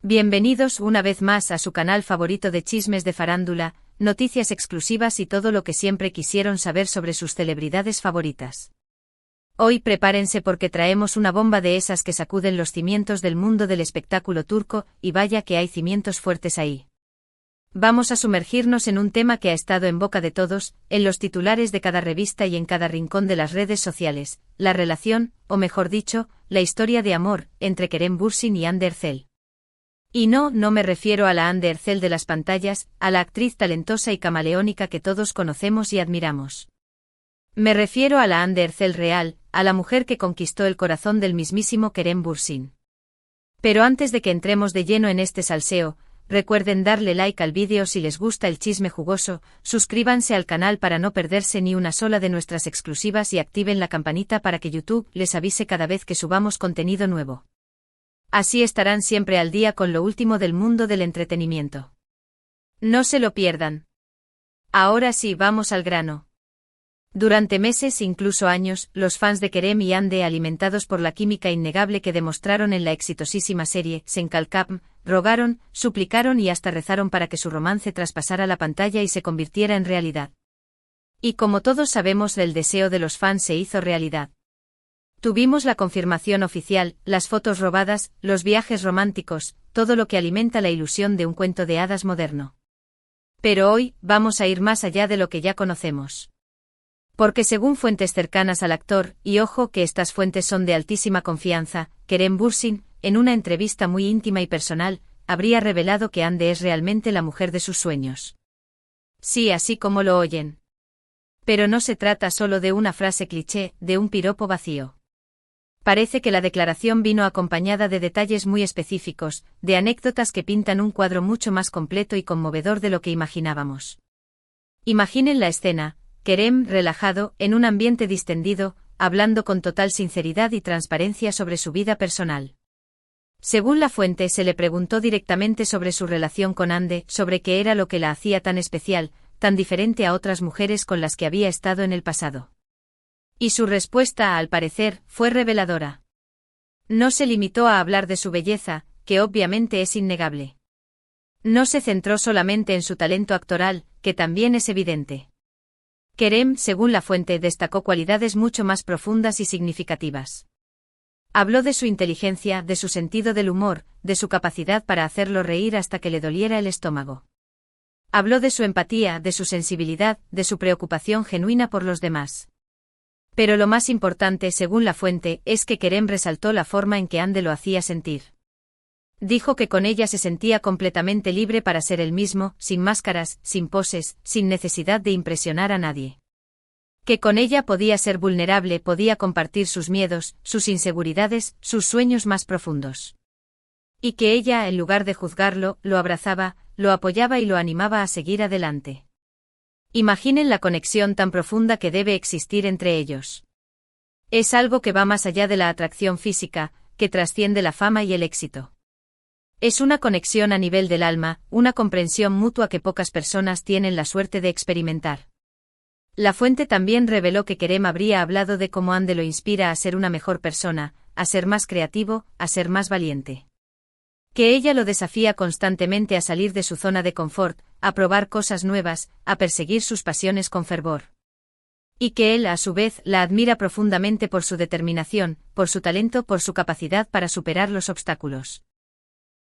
Bienvenidos una vez más a su canal favorito de chismes de farándula, noticias exclusivas y todo lo que siempre quisieron saber sobre sus celebridades favoritas. Hoy prepárense porque traemos una bomba de esas que sacuden los cimientos del mundo del espectáculo turco, y vaya que hay cimientos fuertes ahí. Vamos a sumergirnos en un tema que ha estado en boca de todos, en los titulares de cada revista y en cada rincón de las redes sociales, la relación, o mejor dicho, la historia de amor, entre Kerem Bürsin y Hande Erçel. Y no me refiero a la Hande Erçel de las pantallas, a la actriz talentosa y camaleónica que todos conocemos y admiramos. Me refiero a la Hande Erçel real, a la mujer que conquistó el corazón del mismísimo Kerem Bürsin. Pero antes de que entremos de lleno en este salseo, recuerden darle like al vídeo si les gusta el chisme jugoso, suscríbanse al canal para no perderse ni una sola de nuestras exclusivas y activen la campanita para que YouTube les avise cada vez que subamos contenido nuevo. Así estarán siempre al día con lo último del mundo del entretenimiento. No se lo pierdan. Ahora sí, vamos al grano. Durante meses, incluso años, los fans de Kerem y Hande, alimentados por la química innegable que demostraron en la exitosísima serie Senkalkam, rogaron, suplicaron y hasta rezaron para que su romance traspasara la pantalla y se convirtiera en realidad. Y como todos sabemos, el deseo de los fans se hizo realidad. Tuvimos la confirmación oficial, las fotos robadas, los viajes románticos, todo lo que alimenta la ilusión de un cuento de hadas moderno. Pero hoy, vamos a ir más allá de lo que ya conocemos. Porque según fuentes cercanas al actor, y ojo que estas fuentes son de altísima confianza, Kerem Bürsin, en una entrevista muy íntima y personal, habría revelado que Hande es realmente la mujer de sus sueños. Sí, así como lo oyen. Pero no se trata solo de una frase cliché, de un piropo vacío. Parece que la declaración vino acompañada de detalles muy específicos, de anécdotas que pintan un cuadro mucho más completo y conmovedor de lo que imaginábamos. Imaginen la escena: Kerem, relajado, en un ambiente distendido, hablando con total sinceridad y transparencia sobre su vida personal. Según la fuente, se le preguntó directamente sobre su relación con Hande, sobre qué era lo que la hacía tan especial, tan diferente a otras mujeres con las que había estado en el pasado. Y su respuesta, al parecer, fue reveladora. No se limitó a hablar de su belleza, que obviamente es innegable. No se centró solamente en su talento actoral, que también es evidente. Kerem, según la fuente, destacó cualidades mucho más profundas y significativas. Habló de su inteligencia, de su sentido del humor, de su capacidad para hacerlo reír hasta que le doliera el estómago. Habló de su empatía, de su sensibilidad, de su preocupación genuina por los demás. Pero lo más importante, según la fuente, es que Kerem resaltó la forma en que Hande lo hacía sentir. Dijo que con ella se sentía completamente libre para ser él mismo, sin máscaras, sin poses, sin necesidad de impresionar a nadie. Que con ella podía ser vulnerable, podía compartir sus miedos, sus inseguridades, sus sueños más profundos. Y que ella, en lugar de juzgarlo, lo abrazaba, lo apoyaba y lo animaba a seguir adelante. Imaginen la conexión tan profunda que debe existir entre ellos. Es algo que va más allá de la atracción física, que trasciende la fama y el éxito. Es una conexión a nivel del alma, una comprensión mutua que pocas personas tienen la suerte de experimentar. La fuente también reveló que Kerem habría hablado de cómo Hande lo inspira a ser una mejor persona, a ser más creativo, a ser más valiente. Que ella lo desafía constantemente a salir de su zona de confort, a probar cosas nuevas, a perseguir sus pasiones con fervor. Y que él, a su vez, la admira profundamente por su determinación, por su talento, por su capacidad para superar los obstáculos.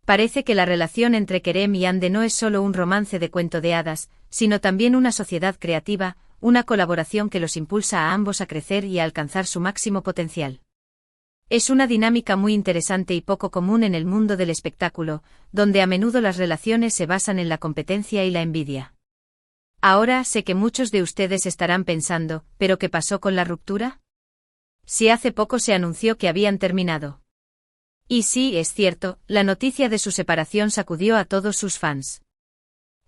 Parece que la relación entre Kerem y Hande no es solo un romance de cuento de hadas, sino también una sociedad creativa, una colaboración que los impulsa a ambos a crecer y a alcanzar su máximo potencial. Es una dinámica muy interesante y poco común en el mundo del espectáculo, donde a menudo las relaciones se basan en la competencia y la envidia. Ahora sé que muchos de ustedes estarán pensando, ¿pero qué pasó con la ruptura? Si hace poco se anunció que habían terminado. Y sí, es cierto, la noticia de su separación sacudió a todos sus fans.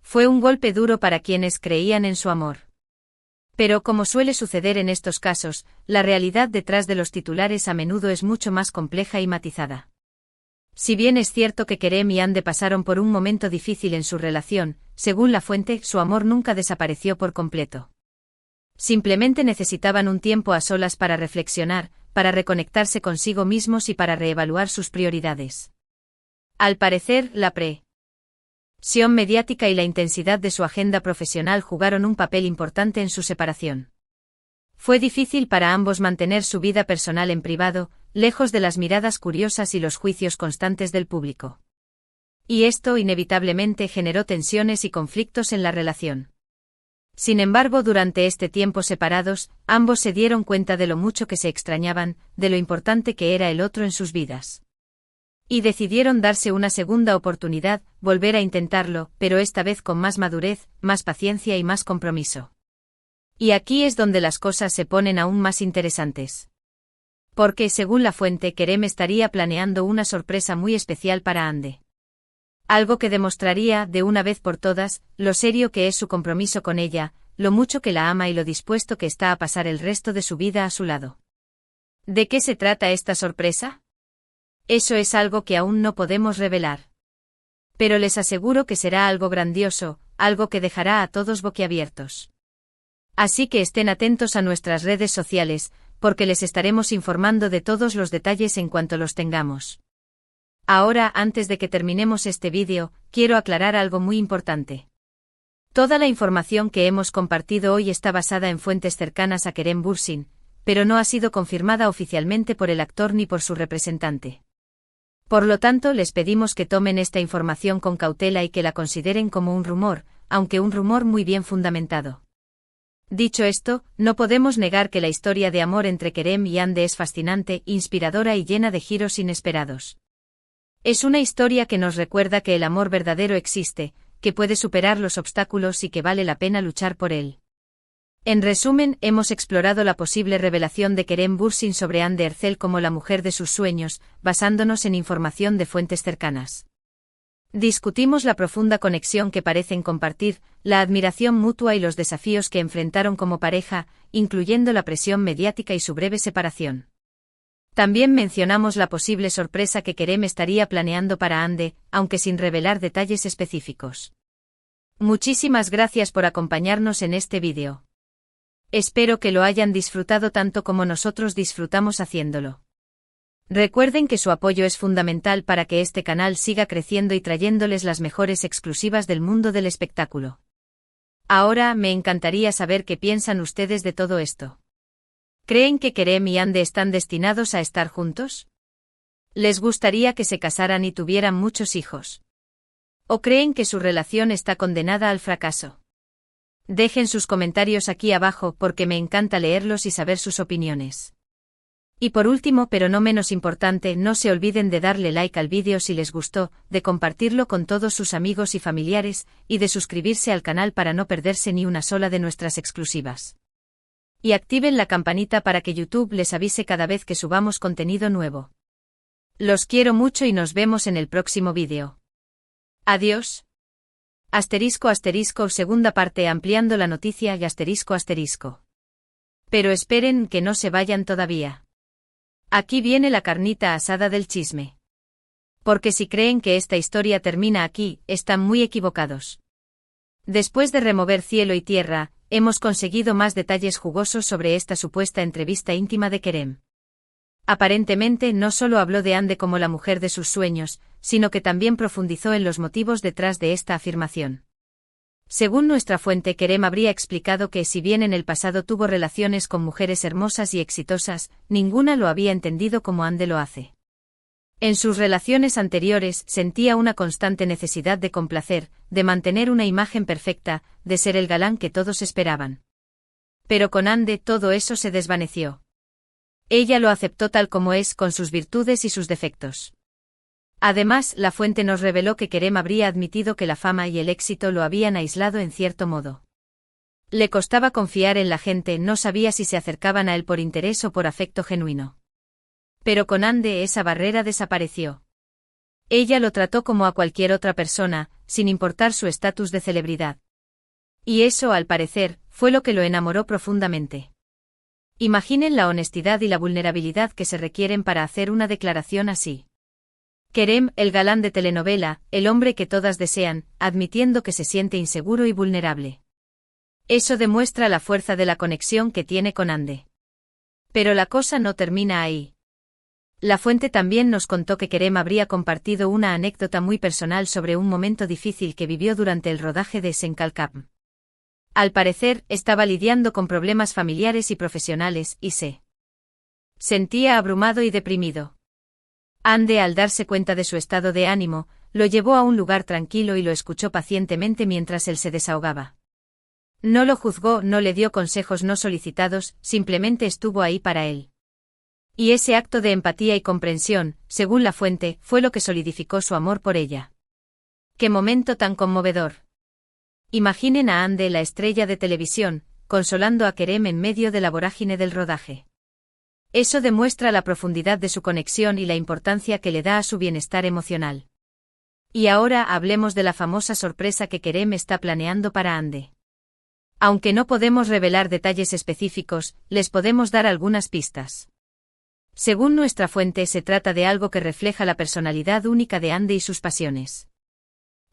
Fue un golpe duro para quienes creían en su amor. Pero como suele suceder en estos casos, la realidad detrás de los titulares a menudo es mucho más compleja y matizada. Si bien es cierto que Kerem y Hande pasaron por un momento difícil en su relación, según la fuente, su amor nunca desapareció por completo. Simplemente necesitaban un tiempo a solas para reflexionar, para reconectarse consigo mismos y para reevaluar sus prioridades. Al parecer, la presión mediática y la intensidad de su agenda profesional jugaron un papel importante en su separación. Fue difícil para ambos mantener su vida personal en privado, lejos de las miradas curiosas y los juicios constantes del público. Y esto inevitablemente generó tensiones y conflictos en la relación. Sin embargo, durante este tiempo separados, ambos se dieron cuenta de lo mucho que se extrañaban, de lo importante que era el otro en sus vidas. Y decidieron darse una segunda oportunidad, volver a intentarlo, pero esta vez con más madurez, más paciencia y más compromiso. Y aquí es donde las cosas se ponen aún más interesantes. Porque, según la fuente, Kerem estaría planeando una sorpresa muy especial para Hande. Algo que demostraría, de una vez por todas, lo serio que es su compromiso con ella, lo mucho que la ama y lo dispuesto que está a pasar el resto de su vida a su lado. ¿De qué se trata esta sorpresa? Eso es algo que aún no podemos revelar. Pero les aseguro que será algo grandioso, algo que dejará a todos boquiabiertos. Así que estén atentos a nuestras redes sociales, porque les estaremos informando de todos los detalles en cuanto los tengamos. Ahora, antes de que terminemos este vídeo, quiero aclarar algo muy importante. Toda la información que hemos compartido hoy está basada en fuentes cercanas a Kerem Bürsin, pero no ha sido confirmada oficialmente por el actor ni por su representante. Por lo tanto, les pedimos que tomen esta información con cautela y que la consideren como un rumor, aunque un rumor muy bien fundamentado. Dicho esto, no podemos negar que la historia de amor entre Kerem y Hande es fascinante, inspiradora y llena de giros inesperados. Es una historia que nos recuerda que el amor verdadero existe, que puede superar los obstáculos y que vale la pena luchar por él. En resumen, hemos explorado la posible revelación de Kerem Bürsin sobre Hande Erçel como la mujer de sus sueños, basándonos en información de fuentes cercanas. Discutimos la profunda conexión que parecen compartir, la admiración mutua y los desafíos que enfrentaron como pareja, incluyendo la presión mediática y su breve separación. También mencionamos la posible sorpresa que Kerem estaría planeando para Hande, aunque sin revelar detalles específicos. Muchísimas gracias por acompañarnos en este vídeo. Espero que lo hayan disfrutado tanto como nosotros disfrutamos haciéndolo. Recuerden que su apoyo es fundamental para que este canal siga creciendo y trayéndoles las mejores exclusivas del mundo del espectáculo. Ahora, me encantaría saber qué piensan ustedes de todo esto. ¿Creen que Kerem y Hande están destinados a estar juntos? ¿Les gustaría que se casaran y tuvieran muchos hijos? ¿O creen que su relación está condenada al fracaso? Dejen sus comentarios aquí abajo porque me encanta leerlos y saber sus opiniones. Y por último, pero no menos importante, no se olviden de darle like al vídeo si les gustó, de compartirlo con todos sus amigos y familiares, y de suscribirse al canal para no perderse ni una sola de nuestras exclusivas. Y activen la campanita para que YouTube les avise cada vez que subamos contenido nuevo. Los quiero mucho y nos vemos en el próximo vídeo. Adiós. ***, segunda parte ampliando la noticia y ***. Pero esperen que no se vayan todavía. Aquí viene la carnita asada del chisme. Porque si creen que esta historia termina aquí, están muy equivocados. Después de remover cielo y tierra, hemos conseguido más detalles jugosos sobre esta supuesta entrevista íntima de Kerem. Aparentemente no solo habló de Hande como la mujer de sus sueños, sino que también profundizó en los motivos detrás de esta afirmación. Según nuestra fuente, Kerem habría explicado que si bien en el pasado tuvo relaciones con mujeres hermosas y exitosas, ninguna lo había entendido como Hande lo hace. En sus relaciones anteriores sentía una constante necesidad de complacer, de mantener una imagen perfecta, de ser el galán que todos esperaban. Pero con Hande todo eso se desvaneció. Ella lo aceptó tal como es, con sus virtudes y sus defectos. Además, la fuente nos reveló que Kerem habría admitido que la fama y el éxito lo habían aislado en cierto modo. Le costaba confiar en la gente, no sabía si se acercaban a él por interés o por afecto genuino. Pero con Hande esa barrera desapareció. Ella lo trató como a cualquier otra persona, sin importar su estatus de celebridad. Y eso, al parecer, fue lo que lo enamoró profundamente. Imaginen la honestidad y la vulnerabilidad que se requieren para hacer una declaración así. Kerem, el galán de telenovela, el hombre que todas desean, admitiendo que se siente inseguro y vulnerable. Eso demuestra la fuerza de la conexión que tiene con Hande. Pero la cosa no termina ahí. La fuente también nos contó que Kerem habría compartido una anécdota muy personal sobre un momento difícil que vivió durante el rodaje de Senkalkam. Al parecer, estaba lidiando con problemas familiares y profesionales y se sentía abrumado y deprimido. Ande, al darse cuenta de su estado de ánimo, lo llevó a un lugar tranquilo y lo escuchó pacientemente mientras él se desahogaba. No lo juzgó, no le dio consejos no solicitados, simplemente estuvo ahí para él. Y ese acto de empatía y comprensión, según la fuente, fue lo que solidificó su amor por ella. ¡Qué momento tan conmovedor! Imaginen a Ande, la estrella de televisión, consolando a Kerem en medio de la vorágine del rodaje. Eso demuestra la profundidad de su conexión y la importancia que le da a su bienestar emocional. Y ahora hablemos de la famosa sorpresa que Kerem está planeando para Ande. Aunque no podemos revelar detalles específicos, les podemos dar algunas pistas. Según nuestra fuente, se trata de algo que refleja la personalidad única de Ande y sus pasiones.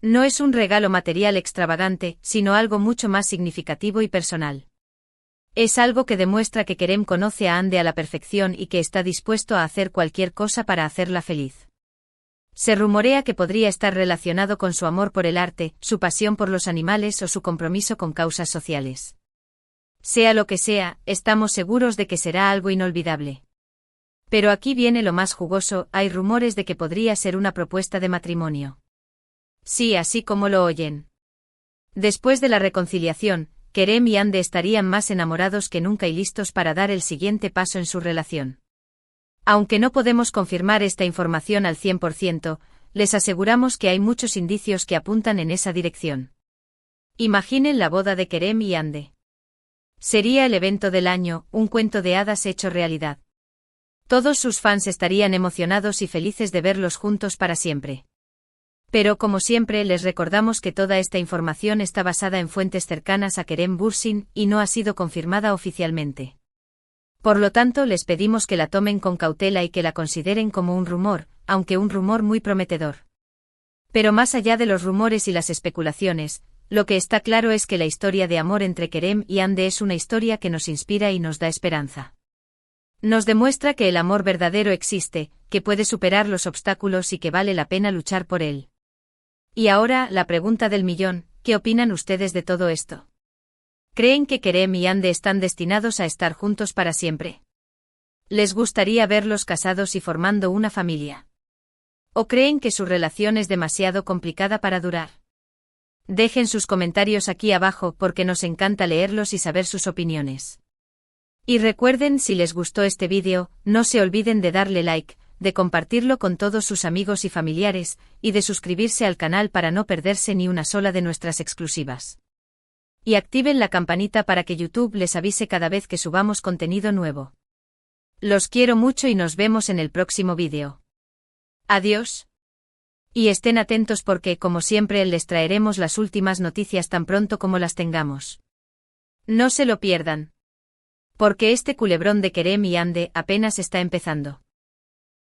No es un regalo material extravagante, sino algo mucho más significativo y personal. Es algo que demuestra que Kerem conoce a Ande a la perfección y que está dispuesto a hacer cualquier cosa para hacerla feliz. Se rumorea que podría estar relacionado con su amor por el arte, su pasión por los animales o su compromiso con causas sociales. Sea lo que sea, estamos seguros de que será algo inolvidable. Pero aquí viene lo más jugoso, hay rumores de que podría ser una propuesta de matrimonio. Sí, así como lo oyen. Después de la reconciliación, Kerem y Ande estarían más enamorados que nunca y listos para dar el siguiente paso en su relación. Aunque no podemos confirmar esta información al 100%, les aseguramos que hay muchos indicios que apuntan en esa dirección. Imaginen la boda de Kerem y Ande. Sería el evento del año, un cuento de hadas hecho realidad. Todos sus fans estarían emocionados y felices de verlos juntos para siempre. Pero como siempre les recordamos que toda esta información está basada en fuentes cercanas a Kerem Bürsin y no ha sido confirmada oficialmente. Por lo tanto les pedimos que la tomen con cautela y que la consideren como un rumor, aunque un rumor muy prometedor. Pero más allá de los rumores y las especulaciones, lo que está claro es que la historia de amor entre Kerem y Ande es una historia que nos inspira y nos da esperanza. Nos demuestra que el amor verdadero existe, que puede superar los obstáculos y que vale la pena luchar por él. Y ahora, la pregunta del millón, ¿qué opinan ustedes de todo esto? ¿Creen que Kerem y Ande están destinados a estar juntos para siempre? ¿Les gustaría verlos casados y formando una familia? ¿O creen que su relación es demasiado complicada para durar? Dejen sus comentarios aquí abajo porque nos encanta leerlos y saber sus opiniones. Y recuerden, si les gustó este vídeo, no se olviden de darle like, de compartirlo con todos sus amigos y familiares, y de suscribirse al canal para no perderse ni una sola de nuestras exclusivas. Y activen la campanita para que YouTube les avise cada vez que subamos contenido nuevo. Los quiero mucho y nos vemos en el próximo vídeo. Adiós. Y estén atentos porque, como siempre, les traeremos las últimas noticias tan pronto como las tengamos. No se lo pierdan. Porque este culebrón de Kerem y Ande apenas está empezando.